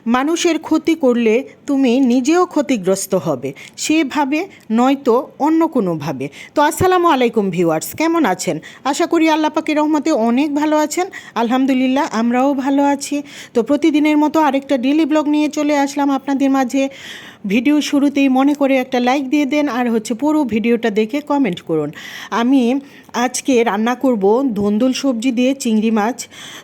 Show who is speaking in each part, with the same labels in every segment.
Speaker 1: মানুষের ক্ষতি করলে তুমি নিজেও ক্ষতিগ্রস্ত হবে, সেভাবে নয়তো অন্য কোনোভাবে। তো আসসালামু আলাইকুম ভিউয়ার্স, কেমন আছেন? আশা করি আল্লাহ পাকের রহমতে অনেক ভালো আছেন। আলহামদুলিল্লাহ আমরাও ভালো আছি। তো প্রতিদিনের মতো আরেকটা ডেইলি ব্লগ নিয়ে চলে আসলাম আপনাদের মাঝে। ভিডিও শুরুতেই মনে করে একটা লাইক দিয়ে দেন, আর পুরো ভিডিওটা দেখে কমেন্ট করুন। আমি আজকে রান্না করব ধুন্দুল সবজি দিয়ে চিংড়ি মাছ।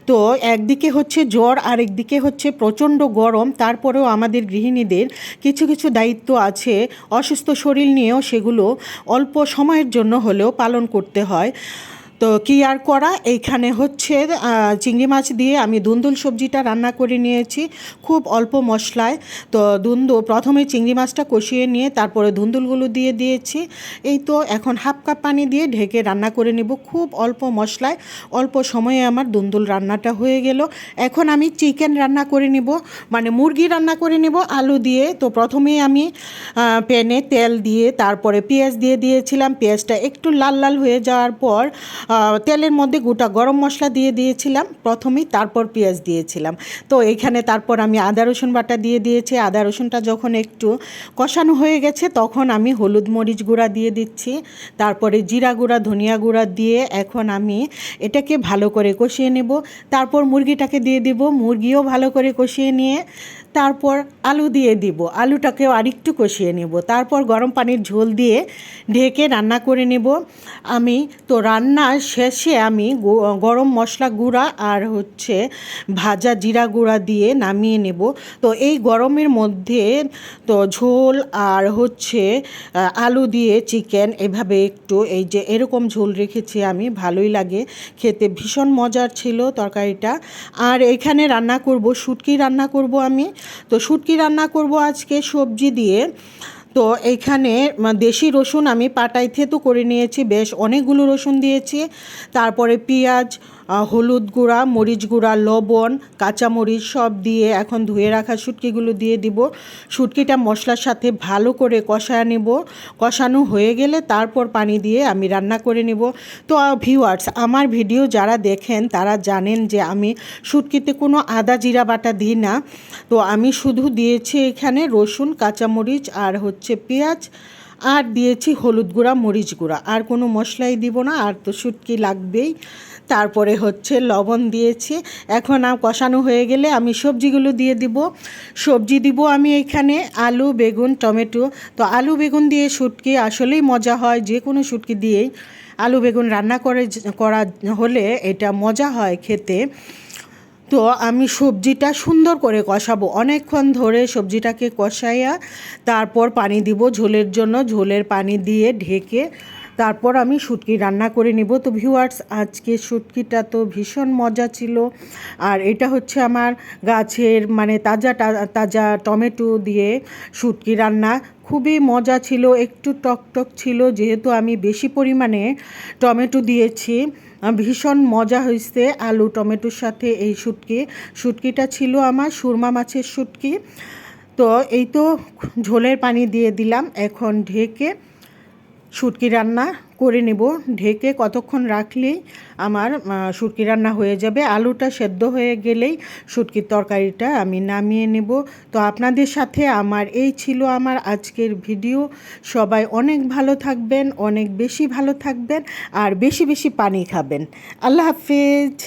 Speaker 1: তো একদিকে হচ্ছে জ্বর, আর একদিকে হচ্ছে প্রচণ্ড গরম। তারপরেও আমাদের গৃহিণীদের কিছু কিছু দায়িত্ব আছে, অসুস্থ শরীর নিয়েও সেগুলো অল্প সময়ের জন্য হলেও পালন করতে হয়। তো কি আর করা, এইখানে হচ্ছে চিংড়ি মাছ দিয়ে আমি ধুন্দুল সবজিটা রান্না করে নিয়েছি খুব অল্প মশলায়। তো প্রথমে চিংড়ি মাছটা কষিয়ে নিয়ে তারপরে ধুন্দুলগুলো দিয়ে দিয়েছি। এই তো এখন হাফ কাপ পানি দিয়ে ঢেকে রান্না করে নেব খুব অল্প মশলায়। অল্প সময়ে আমার ধুন্দুল রান্নাটা হয়ে গেল। এখন আমি চিকেন রান্না করে নেব, মানে মুরগি রান্না করে নেব আলু দিয়ে। তো প্রথমেই আমি প্যানে তেল দিয়ে তারপরে পেঁয়াজ দিয়ে দিয়েছিলাম। পেঁয়াজটা একটু লাল লাল হয়ে যাওয়ার পর তেলের মধ্যে গোটা গরম মশলা দিয়ে দিয়েছিলাম প্রথমেই, তারপর পেঁয়াজ দিয়েছিলাম। তো এইখানে তারপর আমি আদা রসুন বাটা দিয়ে দিয়েছি। আদা রসুনটা যখন একটু কষানো হয়ে গেছে তখন আমি হলুদ মরিচ গুঁড়া দিয়ে দিচ্ছি, তারপরে জিরা গুঁড়া ধনিয়া গুঁড়া দিয়ে এখন আমি এটাকে ভালো করে কষিয়ে নেব। তারপর মুরগিটাকে দিয়ে দিব, মুরগিও ভালো করে কষিয়ে নিয়ে তারপর আলু দিয়ে দিব, আলুটাকেও আরেকটু কষিয়ে নেব। তারপর গরম পানির ঝোল দিয়ে ঢেকে রান্না করে নেব আমি। তো রান্নার শেষে আমি গরম মশলা গুঁড়া আর ভাজা জিরা গুঁড়া দিয়ে নামিয়ে নেব। তো এই গরমের মধ্যে তো ঝোল আর আলু দিয়ে চিকেন এভাবে একটু এই যে এরকম ঝোল রেখেছি আমি, ভালোই লাগে খেতে, ভীষণ মজার ছিল তরকারিটা। আর এখানে রান্না করব শুটকি রান্না করব আমি। তো শুটকি রান্না করব আজকে সবজি দিয়ে। তো এইখানে দেশি রসুন আমি পাটায় থেতো করে নিয়েছি, বেশ অনেকগুলো রসুন দিয়েছি। তারপরে পেঁয়াজ, হলুদ গুঁড়া, মরিচ গুঁড়া, লবণ, কাঁচামরিচ সব দিয়ে এখন ধুয়ে রাখা শুটকিগুলো দিয়ে দিব। শুটকিটা মশলার সাথে ভালো করে কষায় নেব। কষানো হয়ে গেলে তারপর পানি দিয়ে আমি রান্না করে নেব। তো ভিউয়ার্স, আমার ভিডিও যারা দেখেন তারা জানেন যে আমি শুটকিতে কোনো আদা জিরা বাটা দিই না। তো আমি শুধু দিয়েছি এখানে রসুন, কাঁচামরিচ আর পেঁয়াজ, আর দিয়েছি হলুদ গুঁড়া মরিচ গুঁড়া, আর কোনো মশলাই দিব না। আর তো শুটকি লাগবেই। তারপরে লবণ দিয়েছি। এখন কষানো হয়ে গেলে আমি সবজিগুলো দিয়ে দিব। সবজি দিব আমি এখানে আলু, বেগুন, টমেটো। তো আলু বেগুন দিয়ে শুটকি আসলেই মজা হয়, যে কোনো শুটকি দিয়েই আলু বেগুন রান্না করা হলে এটা মজা হয় খেতে। তো আমি সবজিটা সুন্দর করে কষাবো, অনেকক্ষণ ধরে সবজিটাকে কষাইয়া তারপর পানি দিব ঝোলের জন্য। ঝোলের পানি দিয়ে ঢেকে তারপর আমি শুটকি রান্না করে নেব। তো ভিউয়ার্স, আজকে শুটকিটা তো ভীষণ মজা ছিল। আর এটা আমার গাছের মানে তাজা তাজা টমেটো দিয়ে শুটকি রান্না, খুবই মজা ছিল। একটু টক ছিল যেহেতু আমি বেশি পরিমাণে টমেটো দিয়েছি, ভীষণ মজা হয়েছে আলু টমেটোর সাথে। এই শুটকিটা ছিল আমার সুরমা মাছের শুটকি। তো এই তো ঝোলের পানি দিয়ে দিলাম, এখন ঢেকে শুটকি রান্না করে নেব। ঢেকে কতক্ষণ রাখলেই আমার শুটকি রান্না হয়ে যাবে। আলুটা সেদ্ধ হয়ে গেলেই শুটকির তরকারিটা আমি নামিয়ে নেব। তো আপনাদের সাথে এই ছিল আমার আজকের ভিডিও। সবাই অনেক ভালো থাকবেন, অনেক বেশি ভালো থাকবেন, আর বেশি বেশি পানি খাবেন। আল্লাহ হাফেজ।